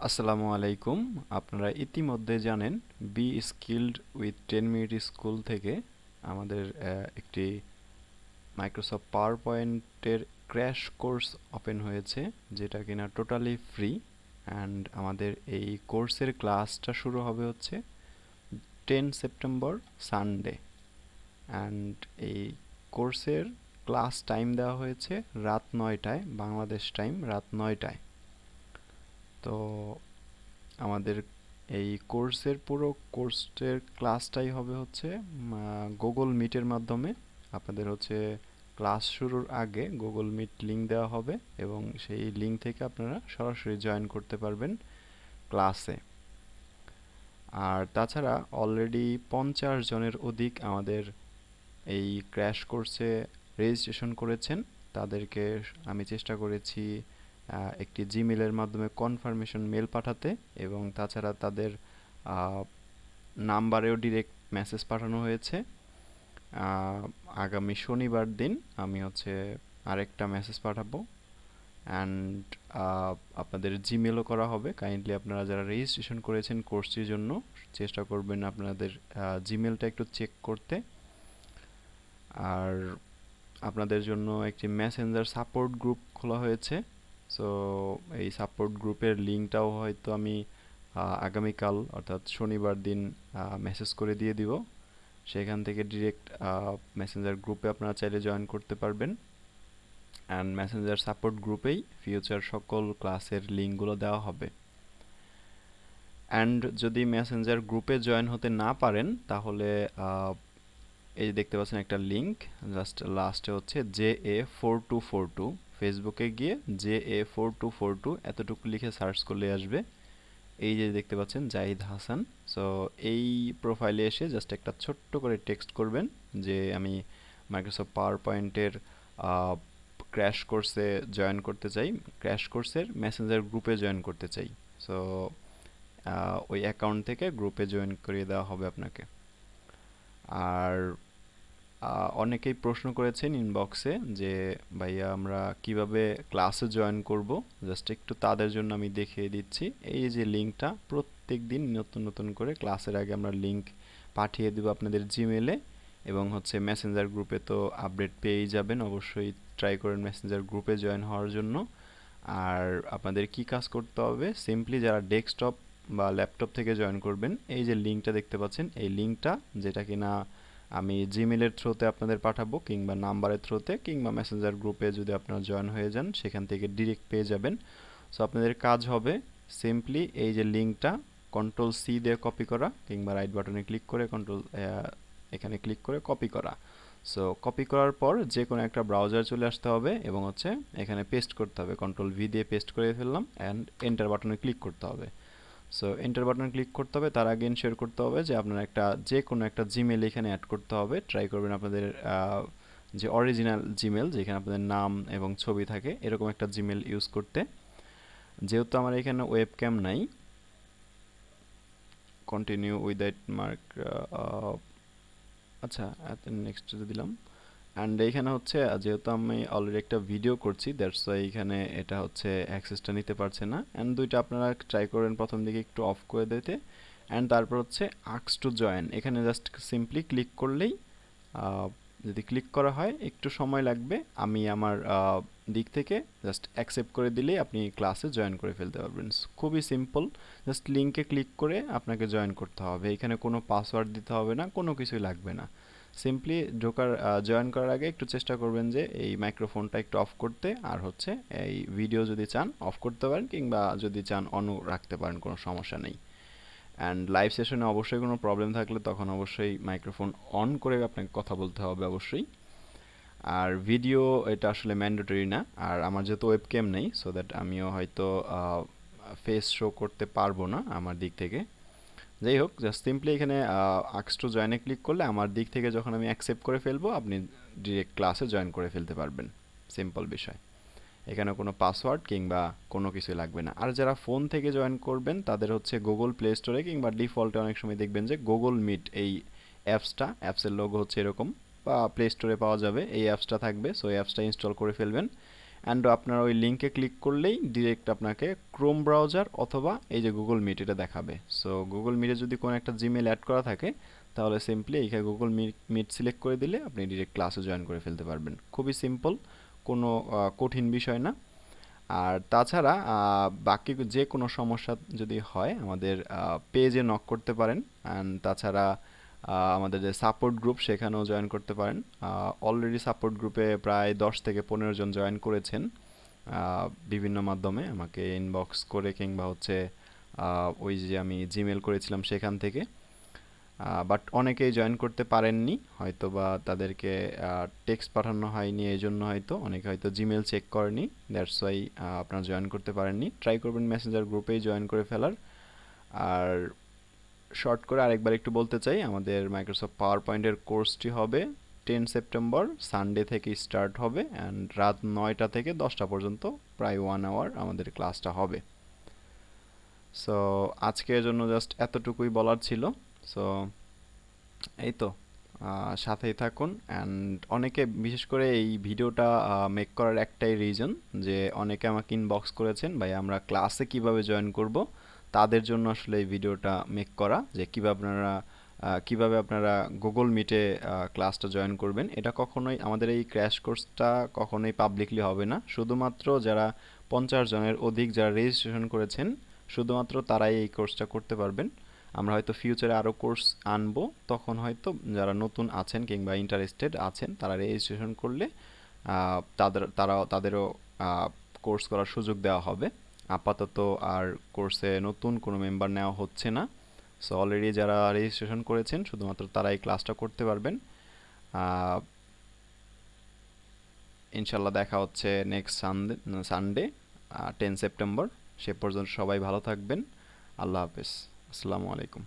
আসসালামু আলাইকুম। আপনারা ইতিমধ্যে জানেন be skilled with 10 minute school থেকে আমাদের একটি মাইক্রোসফট পাওয়ার পয়েন্টের ক্র্যাশ কোর্স ওপেন হয়েছে, যেটা কিনা টোটালি ফ্রি। অ্যান্ড আমাদের এই কোর্সের ক্লাসটা শুরু হবে হচ্ছে 10 সেপ্টেম্বর সানডে। অ্যান্ড এই কোর্সের ক্লাস টাইম দেওয়া হয়েছে রাত 9টায়, বাংলাদেশ টাইম রাত 9টায়। তো আমাদের এই পুরো কোর্সের ক্লাসটাই হবে হচ্ছে গুগল মিটের মাধ্যমে। আপনাদের হচ্ছে ক্লাস শুরুর আগে গুগল মিট লিংক দেওয়া হবে এবং সেই লিংক থেকে আপনারা সরাসরি জয়েন করতে পারবেন ক্লাসে। আর তাছাড়া অলরেডি 50 জনের অধিক আমাদের এই ক্র্যাশ কোর্সে রেজিস্ট্রেশন করেছেন। তাদেরকে আমি চেষ্টা করেছি একটি জিমেলের মাধ্যমে কনফার্মেশন মেল পাঠাতে, এবং তাছাড়া তাদের নাম্বারেও ডিরেক্ট মেসেজ পাঠানো হয়েছে। আগামী শনিবার দিন আমি হচ্ছে আরেকটা মেসেজ পাঠাবো, অ্যান্ড আপনাদের জিমেলও করা হবে। কাইন্ডলি আপনারা যারা রেজিস্ট্রেশন করেছেন কোর্সটির জন্য চেষ্টা করবেন আপনাদের জিমেলটা একটু চেক করতে। আর আপনাদের জন্য একটি মেসেঞ্জার সাপোর্ট গ্রুপ খোলা হয়েছে। সো এই সাপোর্ট গ্রুপের লিঙ্কটাও হয়তো আমি আগামীকাল অর্থাৎ শনিবার দিন মেসেজ করে দিয়ে দিব। সেখান থেকে ডিরেক্ট মেসেঞ্জার গ্রুপে আপনারা চাইলে জয়েন করতে পারবেন। অ্যান্ড মেসেঞ্জার সাপোর্ট গ্রুপেই ফিউচার সকল ক্লাসের লিঙ্কগুলো দেওয়া হবে। অ্যান্ড যদি মেসেঞ্জার গ্রুপে জয়েন হতে না পারেন তাহলে এই যে দেখতে পাচ্ছেন একটা লিঙ্ক, জাস্ট লাস্টে হচ্ছে JA4242, ফেসবুকে গিয়ে JA4242 এতটুকু লিখে সার্চ করলে আসবে। এই যে দেখতে পাচ্ছেন জাহিদ হাসান। সো এই প্রোফাইলে এসে জাস্ট একটা ছোট্ট করে টেক্সট করবেন যে আমি মাইক্রোসফট পাওয়ার পয়েন্টের ক্র্যাশ কোর্সে জয়েন করতে চাই, ক্র্যাশ কোর্সের মেসেঞ্জার গ্রুপে জয়েন করতে চাই। সো ওই অ্যাকাউন্ট থেকে গ্রুপে জয়েন করিয়ে দেওয়া হবে আপনাকে। আর অনেকেই প্রশ্ন করেছেন ইনবক্সে যে ভাইয়া আমরা কিভাবে ক্লাসে জয়েন করব, জাস্ট একটু তাদের জন্য আমি দেখিয়ে দিচ্ছি। এই যে লিঙ্কটা প্রত্যেক দিন নতুন নতুন করে ক্লাসের আগে আমরা লিঙ্ক পাঠিয়ে দেব আপনাদের জিমেলে, এবং হচ্ছে মেসেঞ্জার গ্রুপে তো আপডেট পেয়েই যাবেন। অবশ্যই ট্রাই করেন মেসেঞ্জার গ্রুপে জয়েন হওয়ার জন্য। আর আপনাদের কি কাজ করতে হবে, সিম্পলি যারা ডেস্কটপ বা ল্যাপটপ থেকে জয়েন করবেন, এই যে লিঙ্কটা দেখতে পাচ্ছেন, এই লিঙ্কটা যেটা কিনা আমি জিমেলের থ্রুতে আপনাদের পাঠাবো, কিংবা নাম্বারের থ্রুতে, কিংবা মেসেঞ্জার গ্রুপে যদি আপনারা জয়েন হয়ে যান সেখান থেকে ডিরেক্ট পেয়ে যাবেন। সো আপনাদের কাজ হবে সিম্পলি এই যে লিঙ্কটা কন্ট্রোল সি দিয়ে কপি করা, কিংবা রাইট বাটনে ক্লিক করে এখানে ক্লিক করে কপি করা। সো কপি করার পর যে কোনো একটা ব্রাউজার চলে আসতে হবে এবং হচ্ছে এখানে পেস্ট করতে হবে। কন্ট্রোল ভি দিয়ে পেস্ট করে ফেললাম, অ্যান্ড এন্টার বাটনে ক্লিক করতে হবে। সো এন্টার বাটনে ক্লিক করতে হবে, তার আগে এনশিওর করতে হবে যে আপনার যে কোনো একটা জিমেল এখানে অ্যাড করতে হবে। ট্রাই করবেন আপনাদের যে অরিজিনাল জিমেল, যেখানে আপনাদের নাম এবং ছবি থাকে, এরকম একটা জিমেল ইউজ করতে। যেহেতু আমার এখানে ওয়েবক্যাম নাই, কন্টিনিউ উইদাউট মার্ক, আচ্ছা নেক্সট দিলাম। অ্যান্ড এইখানে হচ্ছে যেহেতু আমি অলরেডি একটা ভিডিও করছি, দ্যাটস ওয়াই এখানে এটা হচ্ছে অ্যাক্সেসটা নিতে পারছে না। অ্যান্ড দুইটা আপনারা ট্রাই করেন প্রথম দিকে একটু অফ করে দিতে। অ্যান্ড তারপর হচ্ছে আস্ক টু জয়েন, এখানে জাস্ট সিম্পলি ক্লিক করলেই, যদি ক্লিক করা হয় একটু সময় লাগবে, আমি আমার দিক থেকে জাস্ট অ্যাকসেপ্ট করে দিলেই আপনি ক্লাসে জয়েন করে ফেলতে পারবেন। খুবই সিম্পল, জাস্ট লিঙ্কে ক্লিক করে আপনাকে জয়েন করতে হবে। এখানে কোনো পাসওয়ার্ড দিতে হবে না, কোনো কিছুই লাগবে না। সিম্পলি জয়েন করার আগে একটু চেষ্টা করবেন যে এই মাইক্রোফোনটা একটু অফ করতে, আর হচ্ছে এই ভিডিও যদি চান অফ করতে পারেন, কিংবা যদি চান অনও রাখতে পারেন, কোনো সমস্যা নেই। অ্যান্ড লাইভ সেশনে অবশ্যই কোনো প্রবলেম থাকলে তখন অবশ্যই মাইক্রোফোন অন করে আপনাকে কথা বলতে হবে অবশ্যই। আর ভিডিও এটা আসলে ম্যান্ডেটরি না, আর আমার যেহেতু ওয়েবক্যাম নেই, সো দ্যাট আমিও হয়তো ফেস শো করতে পারবো না আমার দিক থেকে। যাই হোক, জাস্ট সিম্পলি এখানে আস্ক টু জয়েনে ক্লিক করলে আমার দিক থেকে যখন আমি অ্যাকসেপ্ট করে ফেলবো, আপনি ডিরেক্ট ক্লাসে জয়েন করে ফেলতে পারবেন। সিম্পল বিষয়, এখানে কোনো পাসওয়ার্ড কিংবা কোনো কিছুই লাগবে না। আর যারা ফোন থেকে জয়েন করবেন তাদের হচ্ছে গুগল প্লে স্টোরে কিংবা ডিফল্টে অনেক সময় দেখবেন যে গুগল মিট এই অ্যাপসের লোগো হচ্ছে এরকম, বা প্লে স্টোরে পাওয়া যাবে, এই অ্যাপসটা থাকবে। সো এই অ্যাপসটা ইনস্টল করে ফেলবেন, অ্যান্ড আপনার ওই লিঙ্কে ক্লিক করলেই ডিরেক্ট আপনাকে ক্রোম ব্রাউজার অথবা এই যে গুগল মিট এটা দেখাবে। সো গুগল মিটে যদি কোনো একটা জিমেল অ্যাড করা থাকে তাহলে সিম্পলি এইখানে গুগল মিট সিলেক্ট করে দিলে আপনি ডিরেক্ট ক্লাসে জয়েন করে ফেলতে পারবেন। খুবই সিম্পল, কোনো কঠিন বিষয় না। আর তাছাড়া বাকি যে কোনো সমস্যা যদি হয় আমাদের পেজে নক করতে পারেন। অ্যান্ড তাছাড়া আমাদের যে সাপোর্ট গ্রুপ সেখানেও জয়েন করতে পারেন। অলরেডি সাপোর্ট গ্রুপে প্রায় 10 থেকে 15 জন জয়েন করেছেন বিভিন্ন মাধ্যমে, আমাকে ইনবক্স করে কিংবা হচ্ছে ওই যে আমি জিমেল করেছিলাম সেখান থেকে। বাট অনেকেই জয়েন করতে পারেননি, হয়তো বা তাদেরকে টেক্সট পাঠানো হয়নি, এই জন্য হয়তো অনেকে হয়তো জিমেল চেক করেনি, দ্যাটস ওয়াই আপনারা জয়েন করতে পারেননি। ট্রাই করবেন মেসেঞ্জার গ্রুপেই জয়েন করে ফেলার। আর শর্ট করে আরেকবার একটু বলতে চাই, আমাদের মাইক্রোসফট পাওয়ার পয়েন্টের কোর্সটি হবে 10 সেপ্টেম্বর সানডে থেকে স্টার্ট হবে অ্যান্ড রাত 9টা থেকে 10টা পর্যন্ত প্রায় 1 আওয়ার আমাদের ক্লাসটা হবে। সো আজকের জন্য জাস্ট এতটুকুই বলার ছিল। সো এই তো, সাথেই থাকুন। অ্যান্ড অনেকে বিশেষ করে এই ভিডিওটা মেক করার একটাই রিজন যে অনেকে আমাকে ইনবক্স করেছেন ভাই আমরা ক্লাসে কিভাবে জয়েন করব, তাদের জন্য আসলে এই ভিডিওটা মেক করা, যে কিভাবে আপনারা গুগল মিটে ক্লাসটা জয়েন করবেন। এটা কখনোই আমাদের এই ক্র্যাশ কোর্সটা কখনোই পাবলিকলি হবে না, শুধুমাত্র যারা 50 জনের অধিক যারা রেজিস্ট্রেশন করেছেন শুধুমাত্র তারাই এই কোর্সটা করতে পারবেন। আমরা হয়তো ফিউচারে আরও কোর্স আনবো, তখন হয়তো যারা নতুন আছেন কিংবা ইন্টারেস্টেড আছেন তারা রেজিস্ট্রেশন করলে তাদেরও কোর্স করার সুযোগ দেওয়া হবে। আপাতত আর কোর্সে নতুন কোনো মেম্বার নেওয়া হচ্ছে না। সো অলরেডি যারা রেজিস্ট্রেশন করেছেন শুধুমাত্র তারা এই ক্লাসটা করতে পারবেন। ইনশাল্লাহ দেখা হচ্ছে নেক্সট সানডে 10 সেপ্টেম্বর। সে পর্যন্ত সবাই ভালো থাকবেন। আল্লাহ হাফেজ। আসসালামু আলাইকুম।